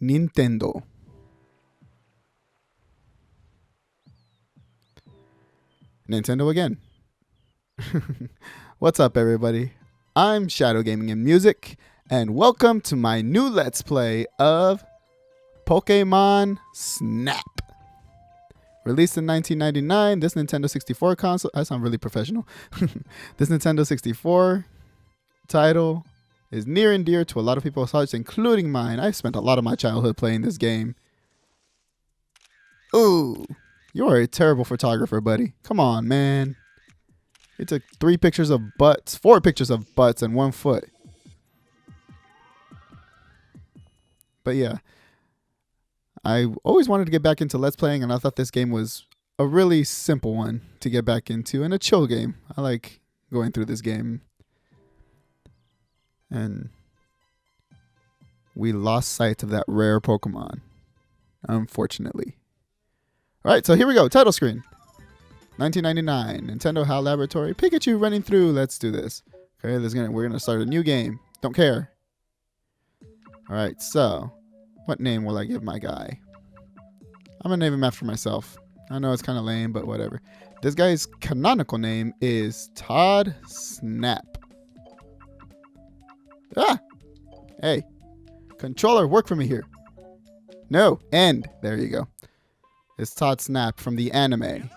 Nintendo. Nintendo again. What's up, everybody? I'm Shadow Gaming and Music, and welcome to my new Let's Play of Pokemon Snap. Released in 1999, this Nintendo 64 console... I sound really professional. This Nintendo 64 title is near and dear to a lot of people's hearts, including mine. I've spent a lot of my childhood playing this game. Ooh, you are a terrible photographer, buddy. Come on, man. He took 4 pictures of butts and 1 foot. But yeah, I always wanted to get back into Let's Playing, and I thought this game was a really simple one to get back into and a chill game. I like going through this game. And we lost sight of that rare Pokemon, unfortunately. All right, so here we go. Title screen. 1999, Nintendo HAL Laboratory. Pikachu running through. Let's do this. Okay, we're gonna start a new game. Don't care. All right, so what name will I give my guy? I'm gonna name him after myself. I know it's kind of lame, but whatever. This guy's canonical name is Todd Snap. Ah! Hey, controller, work for me here. No, end. There you go. It's Todd Snap from the anime.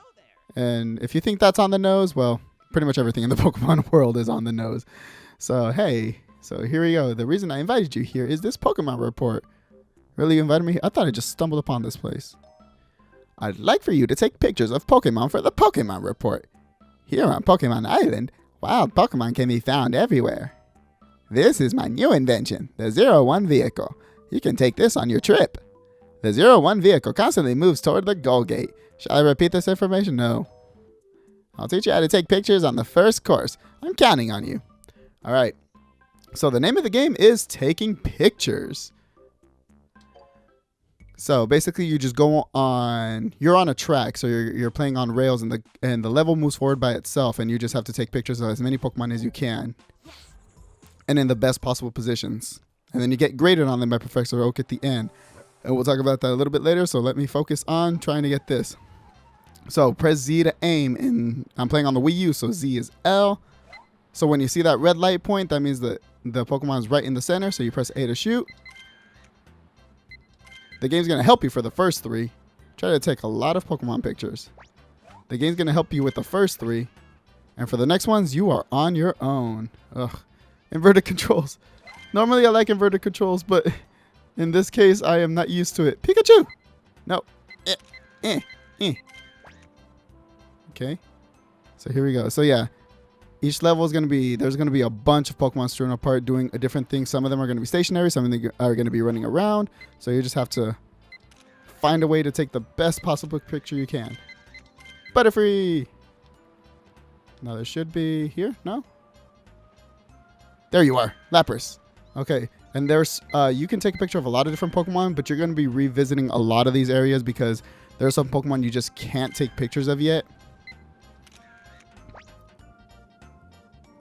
And if you think that's on the nose, well, pretty much everything in the Pokemon world is on the nose. So, hey, so here we go. The reason I invited you here is this Pokemon report. Really, you invited me? I thought I just stumbled upon this place. I'd like for you to take pictures of Pokemon for the Pokemon report. Here on Pokemon Island, wild Pokemon can be found everywhere. This is my new invention, the 01 vehicle. You can take this on your trip. The 01 vehicle constantly moves toward the goal gate. Shall I repeat this information? No. I'll teach you how to take pictures on the first course. I'm counting on you. All right. So the name of the game is Taking Pictures. So basically you just go on, you're on a track. So you're playing on rails and the level moves forward by itself. And you just have to take pictures of as many Pokemon as you can. And in the best possible positions. And then you get graded on them by Professor Oak at the end. And we'll talk about that a little bit later. So let me focus on trying to get this. So press Z to aim. And I'm playing on the Wii U, so Z is L. So when you see that red light point, that means that the Pokemon is right in the center. So you press A to shoot. The game's going to help you for the first 3. Try to take a lot of Pokemon pictures. The game's going to help you with the first 3. And for the next ones, you are on your own. Ugh. Inverted controls. Normally I like inverted controls, but in this case, I am not used to it. Pikachu! No. Okay. So here we go. So yeah, each level is going to be, there's going to be a bunch of Pokemon strewn apart doing a different thing. Some of them are going to be stationary. Some of them are going to be running around. So you just have to find a way to take the best possible picture you can. Butterfree! Now there should be here. No? There you are. Lapras. Okay. And there's, you can take a picture of a lot of different Pokemon, but you're going to be revisiting a lot of these areas because there are some Pokemon you just can't take pictures of yet.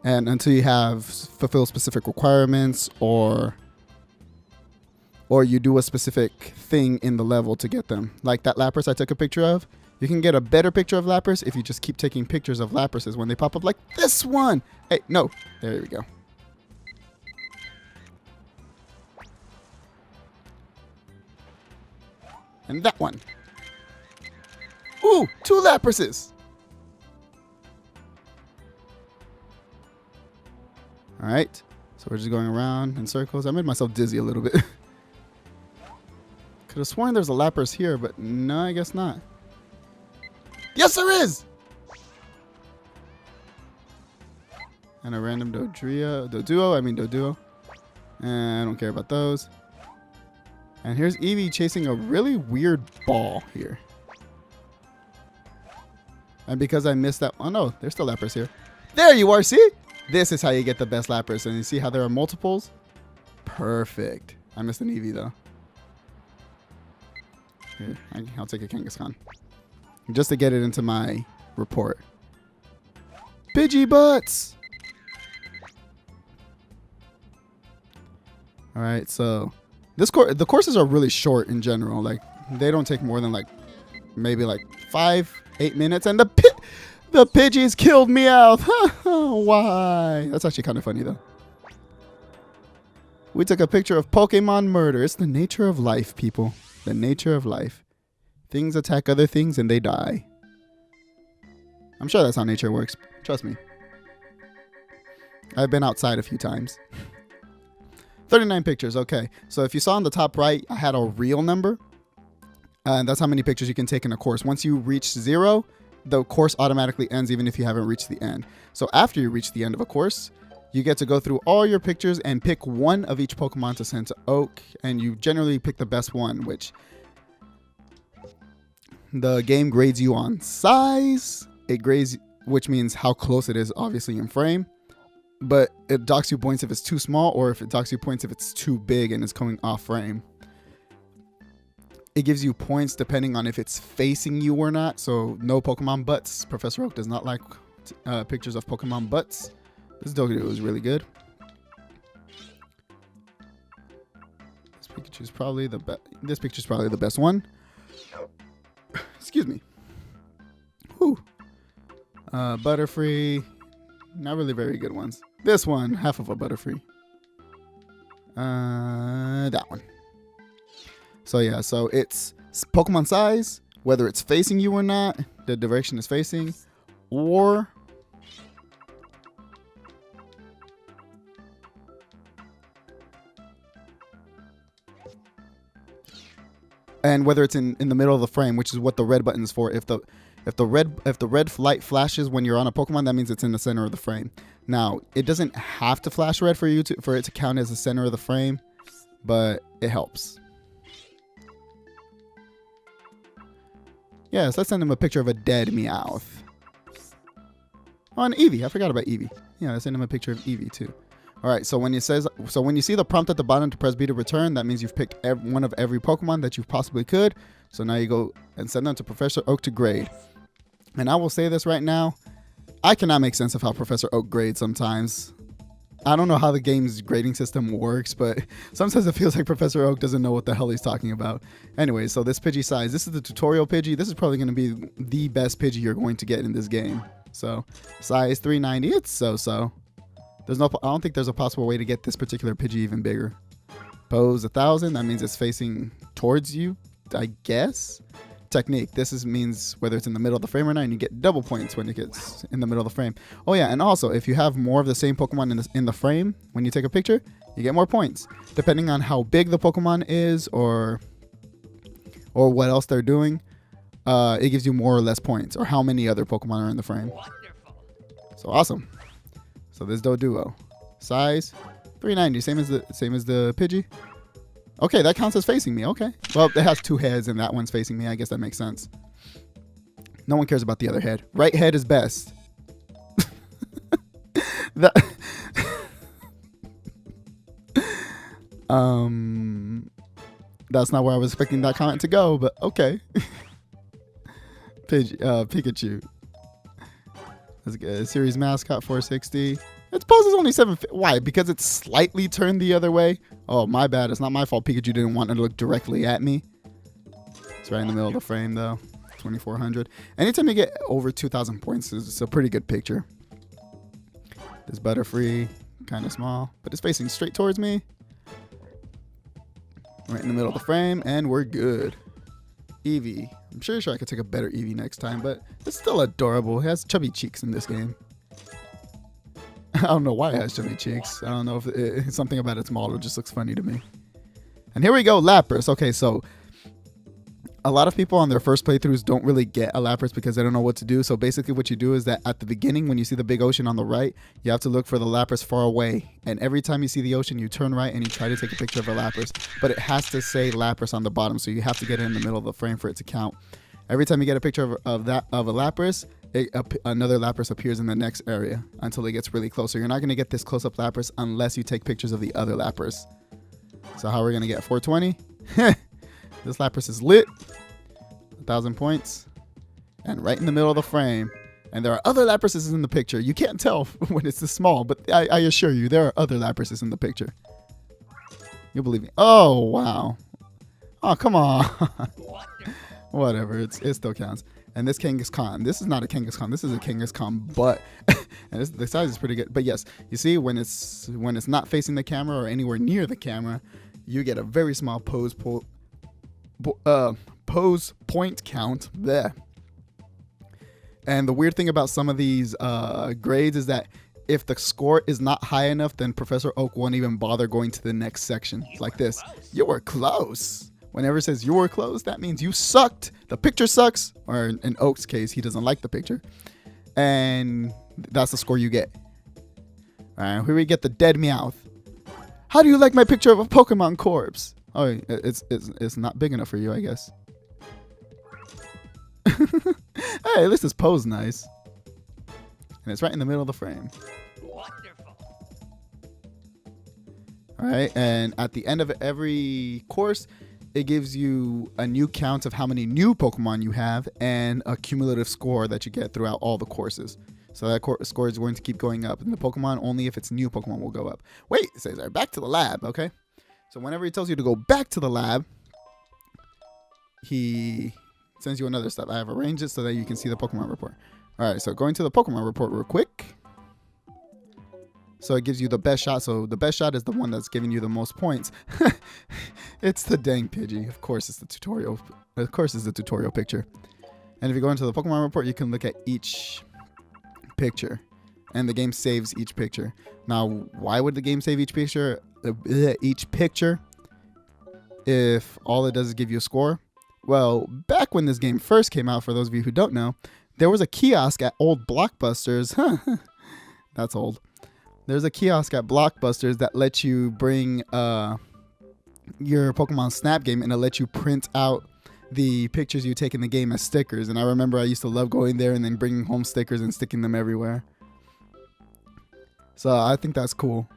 And until you have fulfill specific requirements or you do a specific thing in the level to get them. Like that Lapras I took a picture of. You can get a better picture of Lapras if you just keep taking pictures of Laprases when they pop up like this one. Hey, no. There we go. And that one. Ooh, 2 Laprases. All right. So we're just going around in circles. I made myself dizzy a little bit. Could have sworn there's a Lapras here, but no, I guess not. Yes, there is. And a random Doduo. And I don't care about those. And here's Eevee chasing a really weird ball here. And because I missed that... Oh, no. There's still Lapras here. There you are. See? This is how you get the best Lapras. And you see how there are multiples? Perfect. I missed an Eevee, though. Here. I'll take a Kangaskhan. Just to get it into my report. Pidgey butts! All right, so The courses are really short in general. Like they don't take more than like maybe like 5-8 minutes. And the Pidgeys killed me out. Why? That's actually kind of funny though. We took a picture of Pokemon murder. It's the nature of life, people. The nature of life. Things attack other things and they die. I'm sure that's how nature works. Trust me. I've been outside a few times. 39 pictures. Okay. So if you saw on the top right, I had a real number. And that's how many pictures you can take in a course. Once you reach 0, the course automatically ends even if you haven't reached the end. So after you reach the end of a course, you get to go through all your pictures and pick one of each Pokemon to send to Oak. And you generally pick the best one, which the game grades you on size. It grades, which means how close it is, obviously, in frame. But it docks you points if it's too small, or if it docks you points if it's too big and it's coming off frame. It gives you points depending on if it's facing you or not. So no Pokemon butts. Professor Oak does not like pictures of Pokemon butts. This Dogedo is really good. This picture is probably the best. This picture is probably the best one. Excuse me. Whew. Butterfree. Not really very good ones. This one, half of a Butterfree. That one. So yeah, so it's Pokemon size, whether it's facing you or not, the direction it's facing, or and whether it's in the middle of the frame, which is what the red button is for. If the red light flashes when you're on a Pokemon, that means it's in the center of the frame. Now, it doesn't have to flash red for it to count as the center of the frame, but it helps. Yes, let's send him a picture of a dead Meowth. Oh, and Eevee. I forgot about Eevee. Yeah, let's send him a picture of Eevee too. All right, so when you see the prompt at the bottom to press B to return, that means you've picked one of every Pokemon that you possibly could. So now you go and send them to Professor Oak to grade. And I will say this right now, I cannot make sense of how Professor Oak grades sometimes. I don't know how the game's grading system works, but sometimes it feels like Professor Oak doesn't know what the hell he's talking about. Anyway, so this Pidgey size, this is the tutorial Pidgey. This is probably going to be the best Pidgey you're going to get in this game. So size 390, it's so-so. I don't think there's a possible way to get this particular Pidgey even bigger. Pose 1000, that means it's facing towards you, I guess. Technique, this means whether it's in the middle of the frame or not, and you get double points when it gets in the middle of the frame. Oh yeah, and also if you have more of the same Pokemon in the frame when you take a picture, you get more points depending on how big the Pokemon is or what else they're doing. It gives you more or less points, or how many other Pokemon are in the frame. Wonderful. So awesome. So this Doduo, size 390, same as the Pidgey. Okay, that counts as facing me. Okay. Well, it has 2 heads and that one's facing me. I guess that makes sense. No one cares about the other head. Right head is best. That's not where I was expecting that comment to go, but okay. Pikachu. That's good. Series mascot 460. Its pose is only 750. Why? Because it's slightly turned the other way? Oh, my bad. It's not my fault Pikachu didn't want to look directly at me. It's right in the middle of the frame, though. 2400. Anytime you get over 2,000 points, it's a pretty good picture. This Butterfree, kind of small, but it's facing straight towards me. Right in the middle of the frame, and we're good. Eevee. I'm sure I could take a better Eevee next time, but it's still adorable. It has chubby cheeks in this game. I don't know why it has chubby cheeks. I don't know if it's something about its model just looks funny to me. And here we go, Lapras. Okay, so a lot of people on their first playthroughs don't really get a Lapras because they don't know what to do. So basically what you do is that at the beginning, when you see the big ocean on the right, you have to look for the Lapras far away. And every time you see the ocean, you turn right and you try to take a picture of a Lapras. But it has to say Lapras on the bottom, so you have to get it in the middle of the frame for it to count. Every time you get a picture of a Lapras, another Lapras appears in the next area until it gets really close. So you're not going to get this close-up Lapras unless you take pictures of the other Lapras. So how are we going to get 420? This Lapras is lit. 1,000 points. And right in the middle of the frame. And there are other Laprases in the picture. You can't tell when it's this small, but I assure you there are other Laprases in the picture. You believe me? Oh, wow. Oh, come on. Whatever. It still counts. And this Kangaskhan. This is not a Kangaskhan. This is a Kangaskhan butt. And the size is pretty good. But yes, you see when it's not facing the camera or anywhere near the camera, you get a very small pose point count there. And the weird thing about some of these grades is that if the score is not high enough, then Professor Oak won't even bother going to the next section. It's like this. You were close. Whenever it says you were close, that means you sucked. The picture sucks. Or in Oak's case, he doesn't like the picture. And that's the score you get. All right, here we get the dead Meowth. How do you like my picture of a Pokemon corpse? Oh, it's not big enough for you, I guess. Hey, at least this pose nice. And it's right in the middle of the frame. Wonderful. All right, and at the end of every course, it gives you a new count of how many new Pokemon you have and a cumulative score that you get throughout all the courses. So that score is going to keep going up. And the Pokemon, only if it's new Pokemon, will go up. Wait, it says back to the lab, okay? So whenever he tells you to go back to the lab, he sends you another step. I have arranged it so that you can see the Pokemon report. All right, so going to the Pokemon report real quick. So it gives you the best shot. So the best shot is the one that's giving you the most points. It's the dang Pidgey. Of course, it's the tutorial. Of course, it's the tutorial picture. And if you go into the Pokemon report, you can look at each picture, and the game saves each picture. Now, why would the game save each picture? If all it does is give you a score? Well, back when this game first came out, for those of you who don't know, there was a kiosk at old Blockbusters. That's old. There's a kiosk at Blockbusters that lets you bring your Pokemon Snap game, and it lets you print out the pictures you take in the game as stickers. And I remember I used to love going there and then bringing home stickers and sticking them everywhere. So I think that's cool.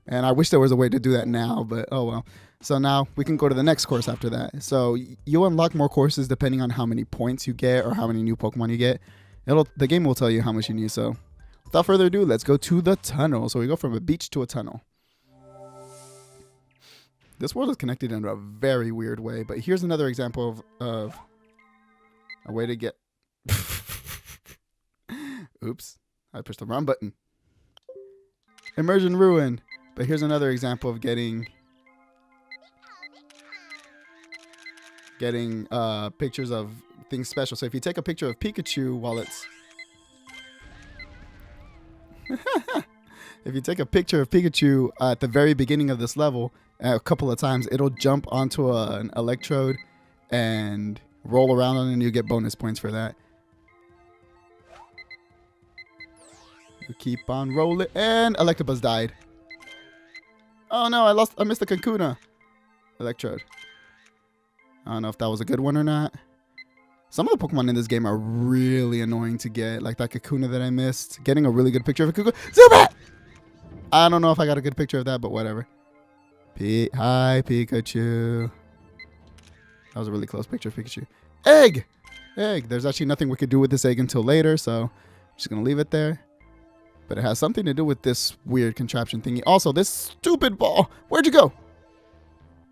And I wish there was a way to do that now, but oh well. So now we can go to the next course after that. So you unlock more courses depending on how many points you get or how many new Pokemon you get. The game will tell you how much you need. So without further ado, let's go to the tunnel. So we go from a beach to a tunnel. This world is connected in a very weird way, but here's another example of a way to get... Oops, I pushed the wrong button. Immersion ruined. But here's another example of getting pictures of things special. So if you take a picture of Pikachu while it's... If you take a picture of Pikachu at the very beginning of this level, a couple of times, it'll jump onto an electrode and roll around on it, and you get bonus points for that. You keep on rolling, and Electabuzz died. Oh no, I missed the Kakuna electrode. I don't know if that was a good one or not. Some of the Pokemon in this game are really annoying to get, like that Kakuna that I missed. Getting a really good picture of a Kakuna. Zubat! I don't know if I got a good picture of that, but whatever. Hi, Pikachu. That was a really close picture of Pikachu. Egg! Egg. There's actually nothing we could do with this egg until later, so I'm just going to leave it there. But it has something to do with this weird contraption thingy. Also, this stupid ball. Where'd you go?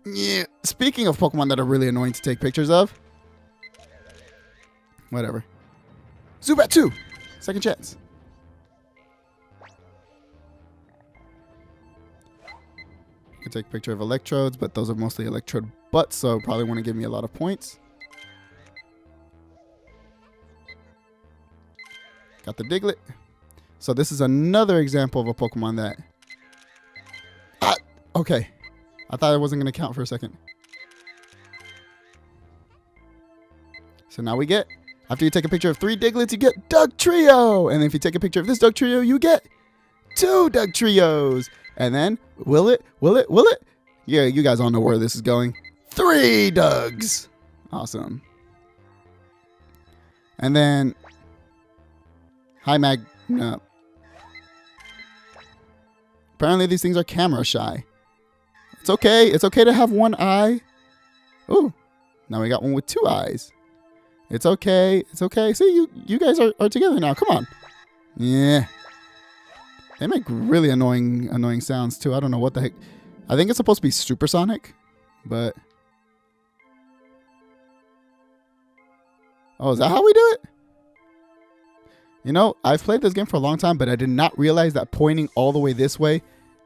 Yeah. Speaking of Pokemon that are really annoying to take pictures of. Whatever. Zubat 2. Second chance. You can take a picture of electrodes, but those are mostly electrode butts, so probably want to give me a lot of points. Got the Diglett. So this is another example of a Pokemon that... okay. I thought it wasn't going to count for a second. So now we get... After you take a picture of 3 Digletts, you get Dugtrio. And if you take a picture of this Dugtrio, you get 2 Dugtrios. And then, will it? Yeah, you guys all know where this is going. 3 Dugs. Awesome. And then... Hi, no. Apparently these things are camera shy. It's okay. It's okay to have 1 eye. Ooh. Now we got one with 2 eyes. It's okay. It's okay. See, you guys are together now. Come on. Yeah. They make really annoying sounds too. I don't know what the heck. I think it's supposed to be supersonic, but... Oh, is that how we do it? You know, I've played this game for a long time, but I did not realize that pointing all the way this way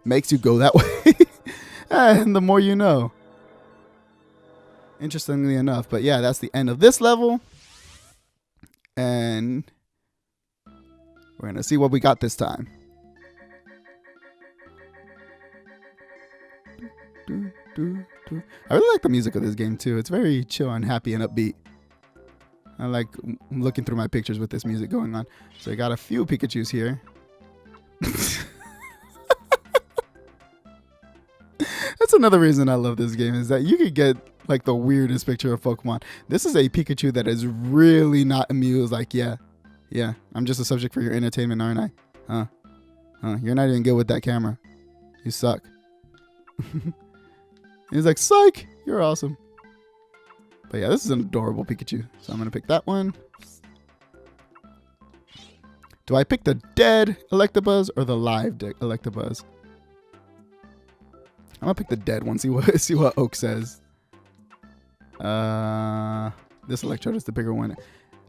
makes you go that way. And the more you know. Interestingly enough. But yeah, that's the end of this level. And we're going to see what we got this time. I really like the music of this game too. It's very chill and happy and upbeat. I like looking through my pictures with this music going on. So I got a few Pikachus here. That's another reason I love this game, is that you could get like the weirdest picture of Pokemon. This is a Pikachu that is really not amused. Like, yeah, I'm just a subject for your entertainment, aren't I? Huh? You're not even good with that camera. You suck. He's like, psych, you're awesome. But yeah, this is an adorable Pikachu. So I'm going to pick that one. Do I pick the dead Electabuzz or the live Electabuzz? I'm going to pick the dead one. See what Oak says. This Electrode is the bigger one.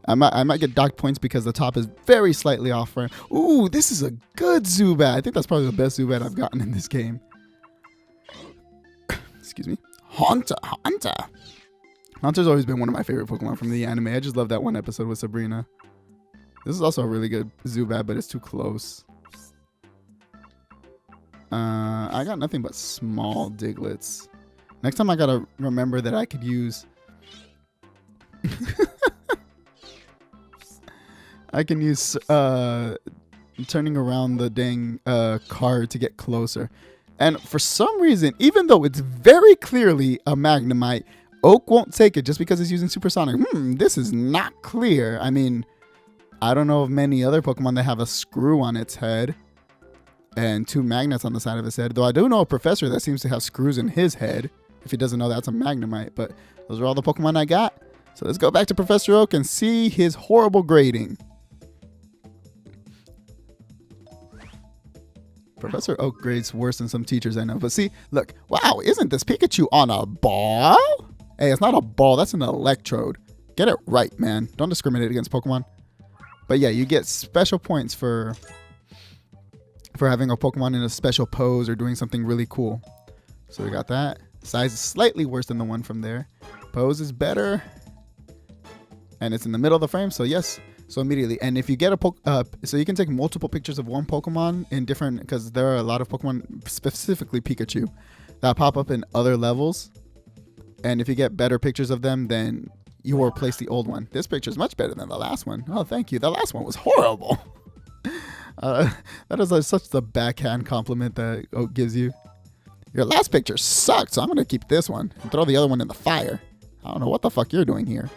I might get docked points because the top is very slightly off frame. Ooh, this is a good Zubat. I think that's probably the best Zubat I've gotten in this game. Excuse me. Haunter. Haunter's always been one of my favorite Pokemon from the anime. I just love that one episode with Sabrina. This is also a really good Zubat, but it's too close. I got nothing but small Diglets. Next time I gotta remember that I could use... I can use turning around the dang card to get closer. And for some reason, even though it's very clearly a Magnemite, Oak won't take it just because it's using Supersonic. This is not clear. I mean, I don't know of many other Pokemon that have a screw on its head and 2 magnets on the side of its head. Though I do know a professor that seems to have screws in his head. If he doesn't know, that's a Magnemite. But those are all the Pokemon I got. So let's go back to Professor Oak and see his horrible grading. Professor Oak grades worse than some teachers I know. But see, look. Wow, isn't this Pikachu on a ball? Hey, it's not a ball. That's an Electrode. Get it right, man. Don't discriminate against Pokemon. But yeah, you get special points for having a Pokemon in a special pose or doing something really cool. So we got that. Size is slightly worse than the one from there. Pose is better. And it's in the middle of the frame, so yes. So immediately. And if you get a so you can take multiple pictures of one Pokemon in different, because there are a lot of Pokemon, specifically Pikachu, that pop up in other levels. And if you get better pictures of them, then you will replace the old one. This picture is much better than the last one. Oh, thank you. The last one was horrible. That is such the backhand compliment that Oak gives you. Your last picture sucked, so I'm going to keep this one and throw the other one in the fire. I don't know what the fuck you're doing here.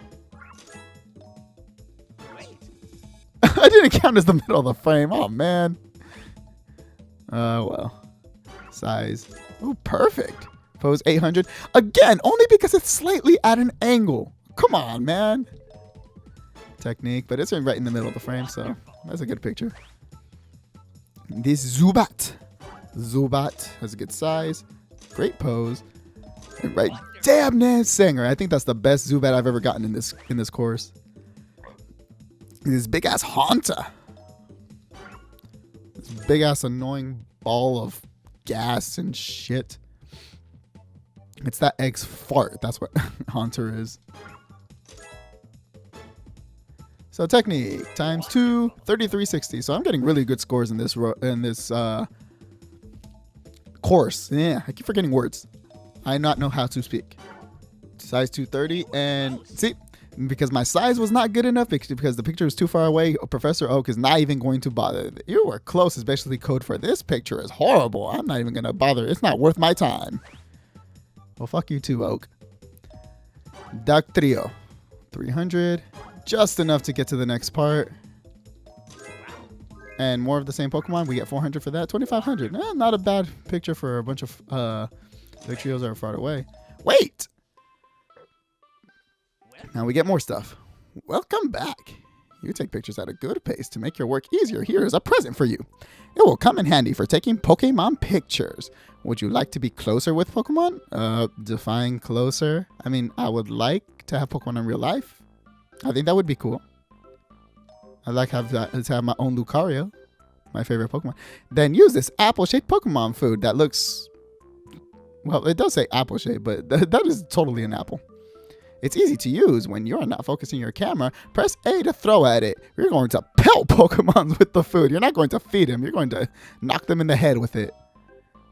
I didn't count as the middle of the frame. Oh, man. Well. Size. Oh, perfect. Pose 800. Again, only because it's slightly at an angle. Come on, man. Technique, but it's right in the middle of the frame, so that's a good picture. This Zubat. Zubat has a good size. Great pose. And right damn near Singer. I think that's the best Zubat I've ever gotten in this course. This big ass Haunter. This big ass annoying ball of gas and shit. It's that egg's fart. That's what Haunter is. So technique times 2, 3360. So I'm getting really good scores in this course. Yeah, I keep forgetting words. I not know how to speak. Size 230, and see, because my size was not good enough because the picture was too far away, Professor Oak is not even going to bother. You were close, especially code for this picture is horrible. I'm not even going to bother. It's not worth my time. Well, fuck you too, Oak. Duck Trio. 300. Just enough to get to the next part. And more of the same Pokemon. We get 400 for that. 2,500. Not a bad picture for a bunch of the trios that are far away. Wait! Now we get more stuff. Welcome back. You take pictures at a good pace. To make your work easier, here is a present for you. It will come in handy for taking Pokemon pictures. Would you like to be closer with Pokemon? Define closer. I mean, I would like to have Pokemon in real life. I think that would be cool. I'd like to have my own Lucario, my favorite Pokemon. Then use this apple-shaped Pokemon food that looks... Well, it does say apple-shaped, but that is totally an apple. It's easy to use. When you're not focusing your camera, press A to throw at it. You're going to pelt Pokemon with the food. You're not going to feed them. You're going to knock them in the head with it.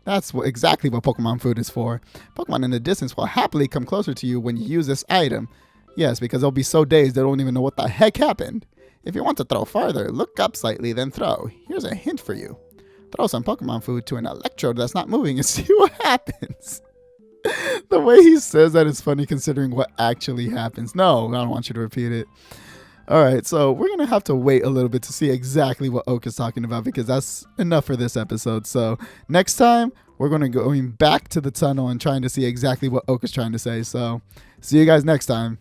That's exactly what Pokemon food is for. Pokemon in the distance will happily come closer to you when you use this item. Yes, because they'll be so dazed they don't even know what the heck happened. If you want to throw farther, look up slightly, then throw. Here's a hint for you. Throw some Pokemon food to an electrode that's not moving and see what happens. The way he says that is funny considering what actually happens. No, I don't want you to repeat it. All right, so we're going to have to wait a little bit to see exactly what Oak is talking about because that's enough for this episode. So next time, we're going to go back to the tunnel and trying to see exactly what Oak is trying to say. So see you guys next time.